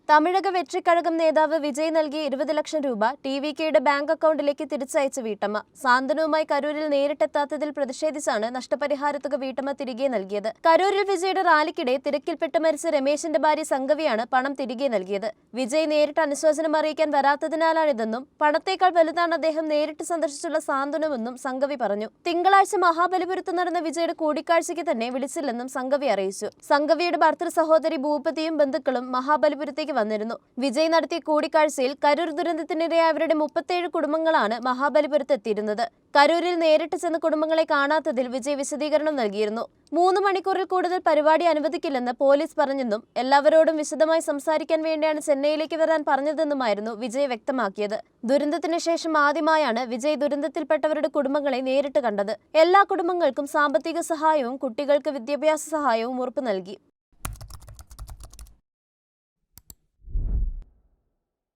തമിഴക വെற்றிക്കഴകം നേതാവ് വിജയ് നൽകിയ 20 ലക്ഷം രൂപ ടി.വി.കെയുടെ ബാങ്ക് അക്കൗണ്ടിലേക്ക് തിരിച്ചയച്ച വീട്ടമ്മ. സാന്ത്വനവുമായി കരൂരിൽ നേരിട്ടെത്താത്തതിൽ പ്രതിഷേധിച്ചാണ് നഷ്ടപരിഹാര തുക വീട്ടമ്മ തിരികെ നൽകിയത്. കരൂരിൽ വിജയുടെ റാലിക്കിടെ തിരക്കിൽപ്പെട്ട് മരിച്ച രമേശിന്റെ ഭാര്യ സംഗവിയാണ് പണം തിരികെ നൽകിയത്. വിജയ് നേരിട്ട് അനുശോചനം അറിയിക്കാൻ വരാത്തതിനാലാണിതെന്നും പണത്തേക്കാൾ വലുതാണ് അദ്ദേഹം നേരിട്ട് സന്ദർശിച്ചുള്ള സാന്ത്വനമെന്നും സംഗവി പറഞ്ഞു. തിങ്കളാഴ്ച മഹാബലിപുരത്ത് നടന്ന വിജയുടെ കൂടിക്കാഴ്ചയ്ക്ക് തന്നെ വിളിച്ചില്ലെന്നും സംഗവി അറിയിച്ചു. സംഗവിയുടെ ഭർത്തൃ സഹോദരി ഭൂപതിയും ബന്ധുക്കളും മഹാബലിപുരത്തേക്ക് വന്നിരുന്നു. വിജയ് നടത്തിയ കൂടിക്കാഴ്ചയിൽ കരൂർ ദുരന്തത്തിനിരയായവരുടെ 37 കുടുംബങ്ങളാണ് മഹാബലിപുരത്ത് എത്തിയിരുന്നത്. കരൂരിൽ നേരിട്ട് ചെന്ന് കുടുംബങ്ങളെ കാണാത്തതിൽ വിജയ് വിശദീകരണം നൽകിയിരുന്നു. 3 മണിക്കൂറിൽ കൂടുതൽ പരിപാടി അനുവദിക്കില്ലെന്ന് പോലീസ് പറഞ്ഞെന്നും എല്ലാവരോടും വിശദമായി സംസാരിക്കാൻ വേണ്ടിയാണ് ചെന്നൈയിലേക്ക് വരാൻ പറഞ്ഞതെന്നുമായിരുന്നു വിജയ് വ്യക്തമാക്കിയത്. ദുരന്തത്തിന് ശേഷം ആദ്യമായാണ് വിജയ് ദുരന്തത്തിൽപ്പെട്ടവരുടെ കുടുംബങ്ങളെ നേരിട്ട് കണ്ടത്. എല്ലാ കുടുംബങ്ങൾക്കും സാമ്പത്തിക സഹായവും കുട്ടികൾക്ക് വിദ്യാഭ്യാസ സഹായവും ഉറപ്പു നൽകി.